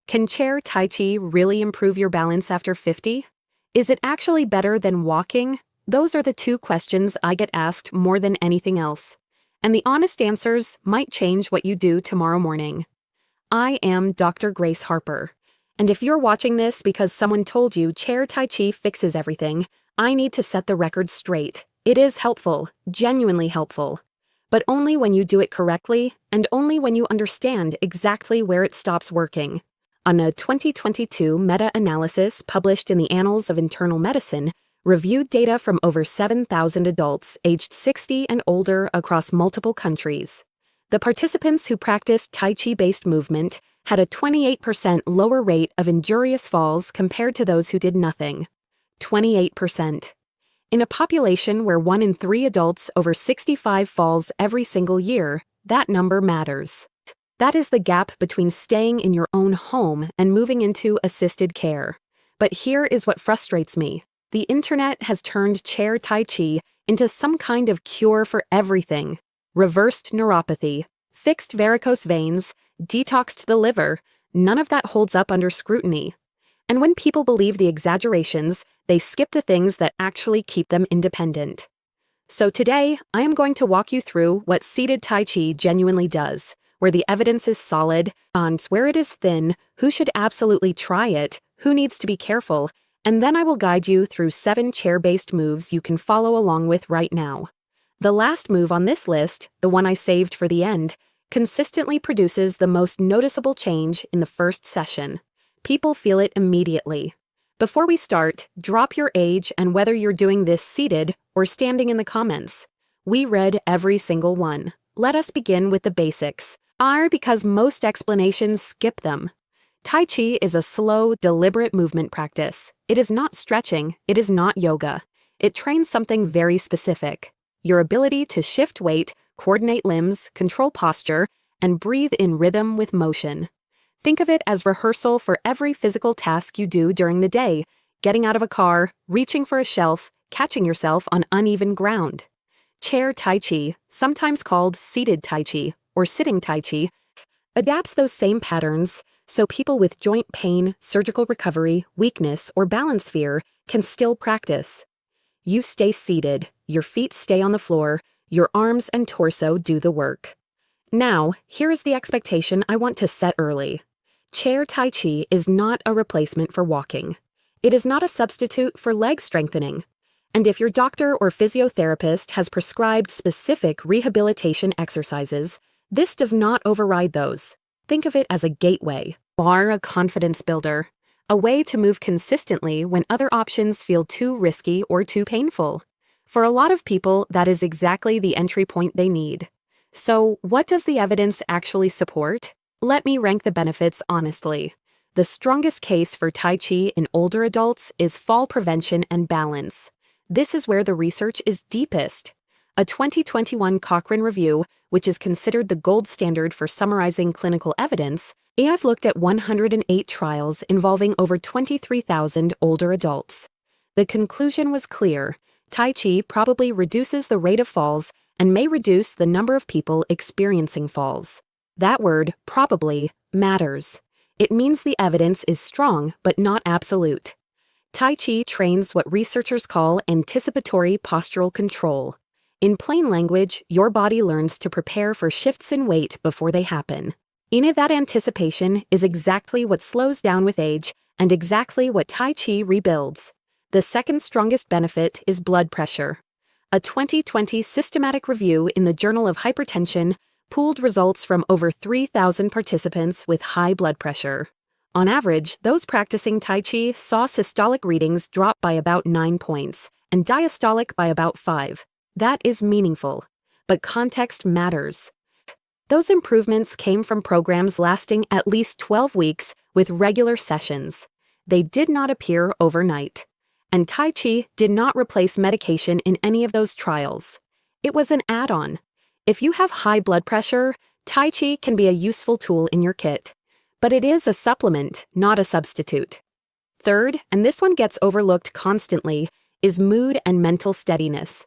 Can chair Tai Chi really improve your balance after 50? Is it actually better than walking? Those are the two questions I get asked more than anything else. And the honest answers might change what you do tomorrow morning. I am Dr. Grace Harper. And if you're watching this because someone told you chair Tai Chi fixes everything, I need to set the record straight. It is helpful, genuinely helpful. But only when you do it correctly, and only when you understand exactly where it stops working. On a 2022 meta-analysis published in the Annals of Internal Medicine, reviewed data from over 7,000 adults aged 60 and older across multiple countries. The participants who practiced Tai Chi-based movement had a 28% lower rate of injurious falls compared to those who did nothing. 28%. In a population where 1 in 3 adults over 65 falls every single year, that number matters. That is the gap between staying in your own home and moving into assisted care. But here is what frustrates me. The internet has turned chair Tai Chi into some kind of cure for everything. Reversed neuropathy, fixed varicose veins, detoxed the liver. None of that holds up under scrutiny. And when people believe the exaggerations, they skip the things that actually keep them independent. So today, I am going to walk you through what seated Tai Chi genuinely does, where the evidence is solid, on where it is thin, who should absolutely try it, who needs to be careful, and then I will guide you through 7 chair-based moves you can follow along with right now. The last move on this list, the one I saved for the end, consistently produces the most noticeable change in the first session. People feel it immediately. Before we start, drop your age and whether you're doing this seated or standing in the comments. We read every single one. Let us begin with the basics. Because most explanations skip them. Tai Chi is a slow, deliberate movement practice. It is not stretching, it is not yoga. It trains something very specific. Your ability to shift weight, coordinate limbs, control posture, and breathe in rhythm with motion. Think of it as rehearsal for every physical task you do during the day, getting out of a car, reaching for a shelf, catching yourself on uneven ground. Chair Tai Chi, sometimes called seated Tai Chi or sitting Tai Chi, adapts those same patterns so people with joint pain, surgical recovery, weakness, or balance fear can still practice. You stay seated, your feet stay on the floor, your arms and torso do the work. Now, here is the expectation I want to set early. Chair Tai Chi is not a replacement for walking. It is not a substitute for leg strengthening. And if your doctor or physiotherapist has prescribed specific rehabilitation exercises, this does not override those. Think of it as a gateway, or a confidence builder, a way to move consistently when other options feel too risky or too painful. For a lot of people, that is exactly the entry point they need. So, what does the evidence actually support? Let me rank the benefits honestly. The strongest case for Tai Chi in older adults is fall prevention and balance. This is where the research is deepest. A 2021 Cochrane review, which is considered the gold standard for summarizing clinical evidence, has looked at 108 trials involving over 23,000 older adults. The conclusion was clear. Tai Chi probably reduces the rate of falls and may reduce the number of people experiencing falls. That word, probably, matters. It means the evidence is strong but not absolute. Tai Chi trains what researchers call anticipatory postural control. In plain language, your body learns to prepare for shifts in weight before they happen. In that anticipation is exactly what slows down with age and exactly what Tai Chi rebuilds. The second strongest benefit is blood pressure. A 2020 systematic review in the Journal of Hypertension pooled results from over 3,000 participants with high blood pressure. On average, those practicing Tai Chi saw systolic readings drop by about 9 points and diastolic by about 5. That is meaningful. But context matters. Those improvements came from programs lasting at least 12 weeks with regular sessions. They did not appear overnight. And Tai Chi did not replace medication in any of those trials. It was an add-on. If you have high blood pressure, Tai Chi can be a useful tool in your kit. But it is a supplement, not a substitute. Third, and this one gets overlooked constantly, is mood and mental steadiness.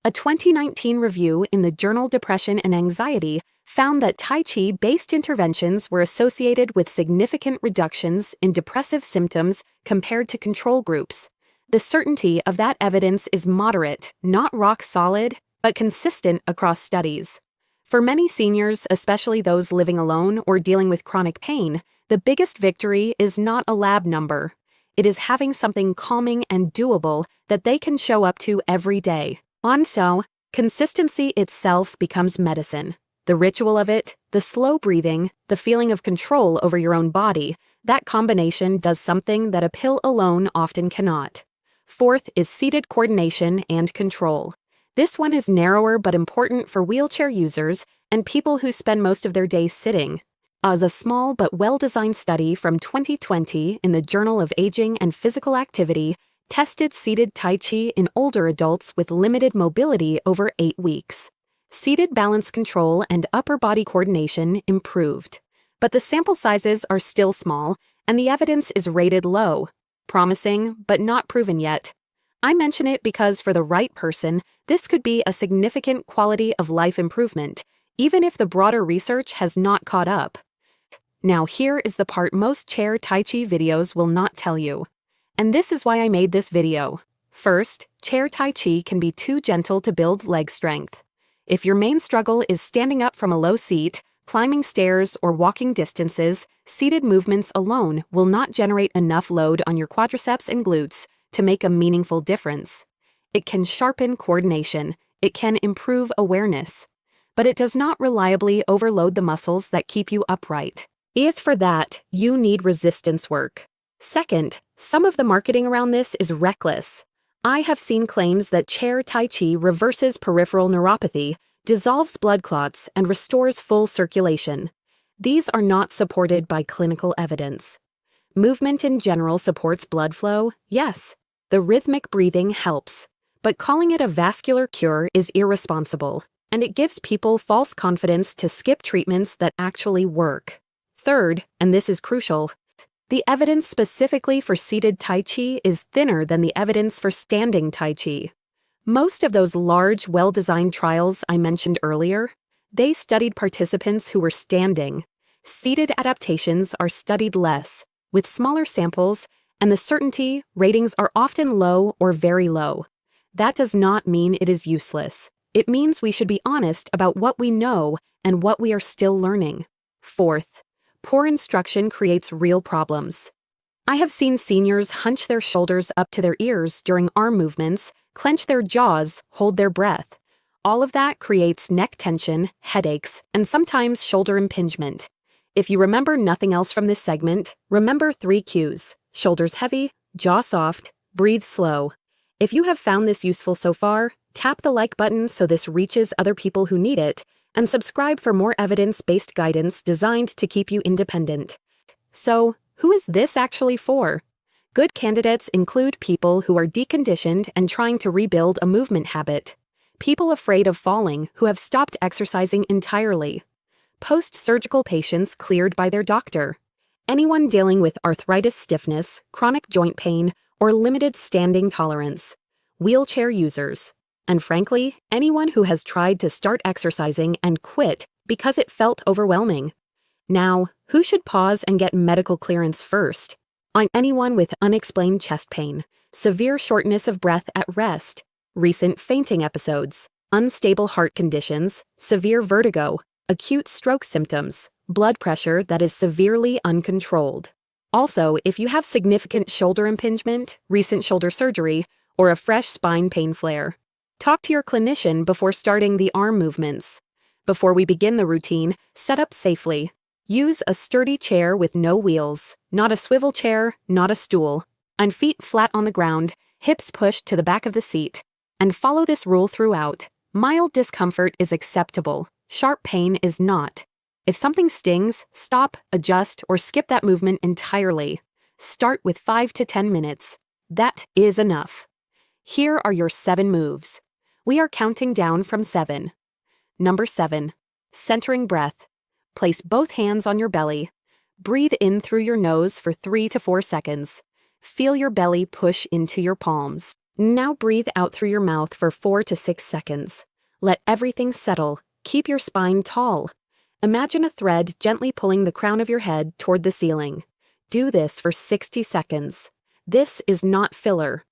A 2019 review in the journal Depression and Anxiety found that Tai Chi-based interventions were associated with significant reductions in depressive symptoms compared to control groups. The certainty of that evidence is moderate, not rock solid, but consistent across studies. For many seniors, especially those living alone or dealing with chronic pain, the biggest victory is not a lab number. It is having something calming and doable that they can show up to every day. So, consistency itself becomes medicine. The ritual of it, the slow breathing, the feeling of control over your own body, that combination does something that a pill alone often cannot. Fourth is seated coordination and control. This one is narrower but important for wheelchair users and people who spend most of their day sitting. As a small but well-designed study from 2020 in the Journal of Aging and Physical Activity tested seated Tai Chi in older adults with limited mobility over 8 weeks. Seated balance control and upper body coordination improved. But the sample sizes are still small, and the evidence is rated low. Promising, but not proven yet. I mention it because for the right person, this could be a significant quality of life improvement, even if the broader research has not caught up. Now here is the part most chair Tai Chi videos will not tell you. And this is why I made this video. First, chair Tai Chi can be too gentle to build leg strength. If your main struggle is standing up from a low seat, climbing stairs, or walking distances, seated movements alone will not generate enough load on your quadriceps and glutes to make a meaningful difference. It can sharpen coordination, it can improve awareness, but it does not reliably overload the muscles that keep you upright. As for that, you need resistance work. Second, some of the marketing around this is reckless. I have seen claims that chair Tai Chi reverses peripheral neuropathy, dissolves blood clots, and restores full circulation. These are not supported by clinical evidence. Movement in general supports blood flow, yes. The rhythmic breathing helps. But calling it a vascular cure is irresponsible, and it gives people false confidence to skip treatments that actually work. Third, and this is crucial, the evidence specifically for seated Tai Chi is thinner than the evidence for standing Tai Chi. Most of those large, well-designed trials I mentioned earlier, they studied participants who were standing. Seated adaptations are studied less, with smaller samples, and the certainty ratings are often low or very low. That does not mean it is useless. It means we should be honest about what we know and what we are still learning. Fourth, poor instruction creates real problems. I have seen seniors hunch their shoulders up to their ears during arm movements, clench their jaws, hold their breath. All of that creates neck tension, headaches, and sometimes shoulder impingement. If you remember nothing else from this segment, remember 3 cues: shoulders heavy, jaw soft, breathe slow. If you have found this useful so far, tap the like button so this reaches other people who need it, and subscribe for more evidence-based guidance designed to keep you independent. So, who is this actually for? Good candidates include people who are deconditioned and trying to rebuild a movement habit. People afraid of falling who have stopped exercising entirely. Post-surgical patients cleared by their doctor. Anyone dealing with arthritis stiffness, chronic joint pain, or limited standing tolerance. Wheelchair users. And frankly, anyone who has tried to start exercising and quit because it felt overwhelming. Now, who should pause and get medical clearance first? On anyone with unexplained chest pain, severe shortness of breath at rest, recent fainting episodes, unstable heart conditions, severe vertigo, acute stroke symptoms, blood pressure that is severely uncontrolled. Also, if you have significant shoulder impingement, recent shoulder surgery, or a fresh spine pain flare. Talk to your clinician before starting the arm movements. Before we begin the routine, set up safely. Use a sturdy chair with no wheels, not a swivel chair, not a stool, and feet flat on the ground, hips pushed to the back of the seat. And follow this rule throughout. Mild discomfort is acceptable. Sharp pain is not. If something stings, stop, adjust, or skip that movement entirely. Start with 5 to 10 minutes. That is enough. Here are your 7 moves. We are counting down from 7. Number 7. Centering breath. Place both hands on your belly. Breathe in through your nose for 3 to 4 seconds. Feel your belly push into your palms. Now breathe out through your mouth for 4 to 6 seconds. Let everything settle. Keep your spine tall. Imagine a thread gently pulling the crown of your head toward the ceiling. Do this for 60 seconds. This is not filler.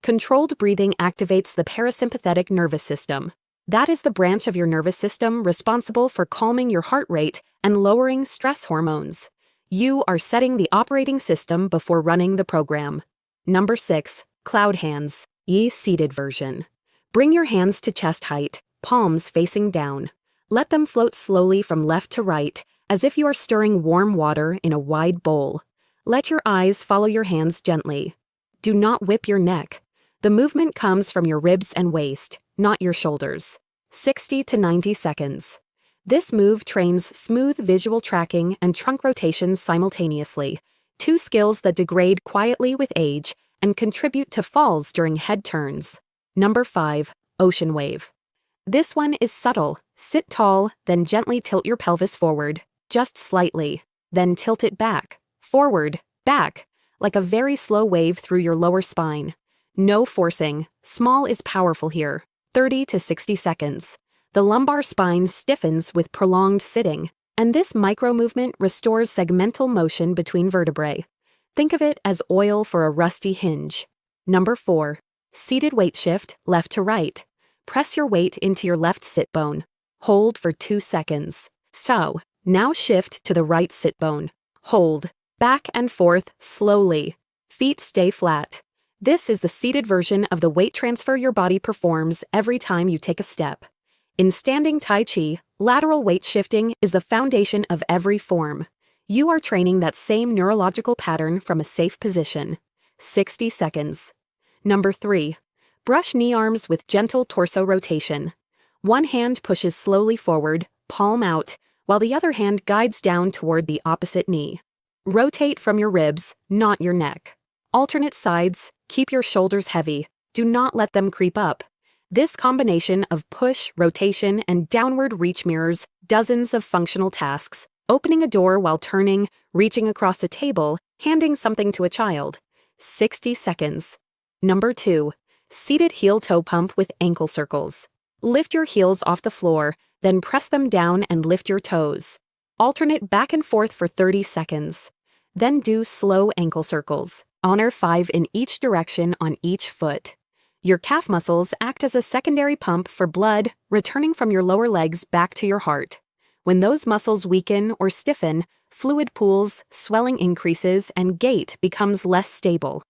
Controlled breathing activates the parasympathetic nervous system. That is the branch of your nervous system responsible for calming your heart rate and lowering stress hormones. You are setting the operating system before running the program. Number 6. Cloud hands, seated version. Bring your hands to chest height, palms facing down. Let them float slowly from left to right, as if you are stirring warm water in a wide bowl. Let your eyes follow your hands gently. Do not whip your neck. The movement comes from your ribs and waist, not your shoulders. 60 to 90 seconds. This move trains smooth visual tracking and trunk rotations simultaneously, two skills that degrade quietly with age and contribute to falls during head turns. Number 5. Ocean wave. This one is subtle. Sit tall, then gently tilt your pelvis forward, just slightly. Then tilt it back, forward, back, like a very slow wave through your lower spine. No forcing. Small is powerful here. 30 to 60 seconds. The lumbar spine stiffens with prolonged sitting, and this micro movement restores segmental motion between vertebrae. Think of it as oil for a rusty hinge. Number 4. Seated weight shift, left to right. Press your weight into your left sit bone. Hold for 2 seconds. So, now shift to the right sit bone. Hold. Back and forth, slowly. Feet stay flat. This is the seated version of the weight transfer your body performs every time you take a step. In standing Tai Chi, lateral weight shifting is the foundation of every form. You are training that same neurological pattern from a safe position. 60 seconds. Number 3. Brush knee arms with gentle torso rotation. One hand pushes slowly forward, palm out, while the other hand guides down toward the opposite knee. Rotate from your ribs, not your neck. Alternate sides, keep your shoulders heavy. Do not let them creep up. This combination of push, rotation, and downward reach mirrors dozens of functional tasks, opening a door while turning, reaching across a table, handing something to a child. 60 seconds. Number 2. Seated heel-toe pump with ankle circles. Lift your heels off the floor, then press them down and lift your toes. Alternate back and forth for 30 seconds. Then do slow ankle circles. Honor 5 in each direction on each foot. Your calf muscles act as a secondary pump for blood returning from your lower legs back to your heart. When those muscles weaken or stiffen, fluid pools, swelling increases, and gait becomes less stable.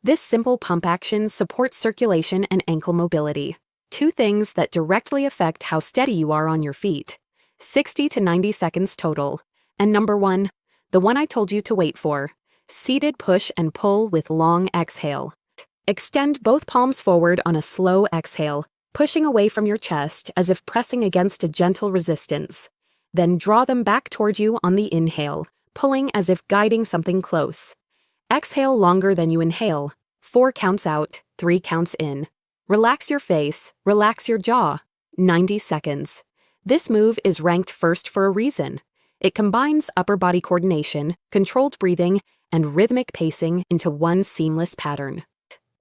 This simple pump action supports circulation and ankle mobility, two things that directly affect how steady you are on your feet. 60 to 90 seconds total. And number 1, the one I told you to wait for. Seated push and pull with long exhale. Extend both palms forward on a slow exhale, pushing away from your chest as if pressing against a gentle resistance. Then draw them back toward you on the inhale, pulling as if guiding something close. Exhale longer than you inhale. 4 counts out, 3 counts in. Relax your face, relax your jaw. 90 seconds. This move is ranked first for a reason. It combines upper body coordination, controlled breathing, and rhythmic pacing into one seamless pattern.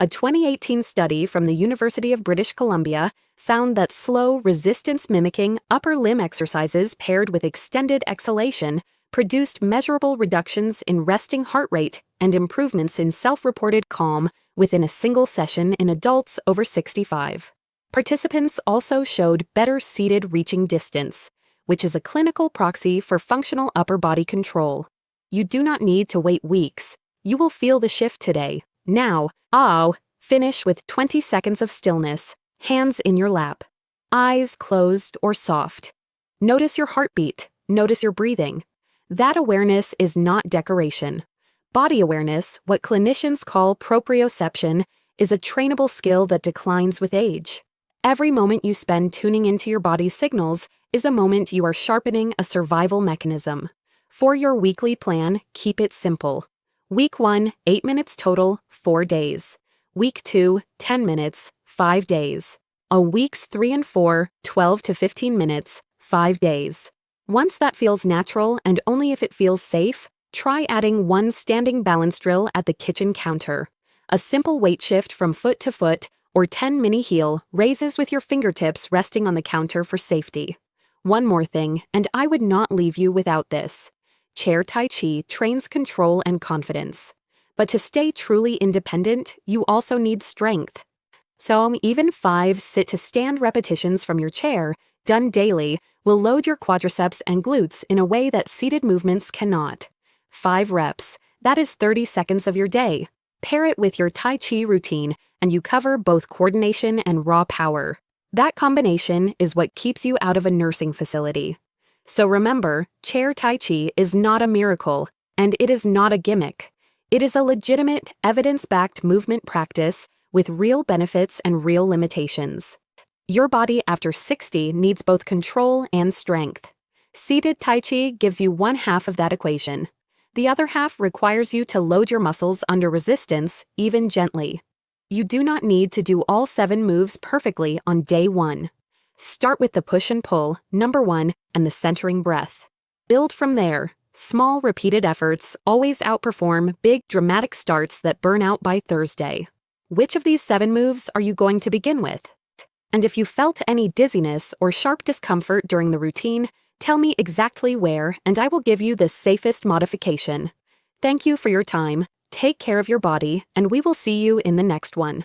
A 2018 study from the University of British Columbia found that slow, resistance-mimicking upper limb exercises paired with extended exhalation produced measurable reductions in resting heart rate and improvements in self-reported calm within a single session in adults over 65. Participants also showed better seated reaching distance, which is a clinical proxy for functional upper body control. You do not need to wait weeks. You will feel the shift today. Now, finish with 20 seconds of stillness, hands in your lap, eyes closed or soft. Notice your heartbeat, notice your breathing. That awareness is not decoration. Body awareness, what clinicians call proprioception, is a trainable skill that declines with age. Every moment you spend tuning into your body's signals is a moment you are sharpening a survival mechanism. For your weekly plan, keep it simple. Week 1, 8 minutes total, 4 days. Week 2, 10 minutes, 5 days. Weeks 3 and 4, 12 to 15 minutes, 5 days. Once that feels natural and only if it feels safe, try adding one standing balance drill at the kitchen counter. A simple weight shift from foot to foot or 10 mini heel raises with your fingertips resting on the counter for safety. One more thing, and I would not leave you without this. Chair Tai Chi trains control and confidence. But to stay truly independent, you also need strength. So even 5 sit-to-stand repetitions from your chair, done daily, will load your quadriceps and glutes in a way that seated movements cannot. 5 reps, that is 30 seconds of your day. Pair it with your Tai Chi routine, and you cover both coordination and raw power. That combination is what keeps you out of a nursing facility. So remember, chair Tai Chi is not a miracle, and it is not a gimmick. It is a legitimate, evidence-backed movement practice with real benefits and real limitations. Your body after 60 needs both control and strength. Seated Tai Chi gives you one half of that equation. The other half requires you to load your muscles under resistance, even gently. You do not need to do all 7 moves perfectly on day 1. Start with the push and pull, number 1, and the centering breath. Build from there. Small, repeated efforts always outperform big, dramatic starts that burn out by Thursday. Which of these 7 moves are you going to begin with? And if you felt any dizziness or sharp discomfort during the routine, tell me exactly where, and I will give you the safest modification. Thank you for your time. Take care of your body, and we will see you in the next one.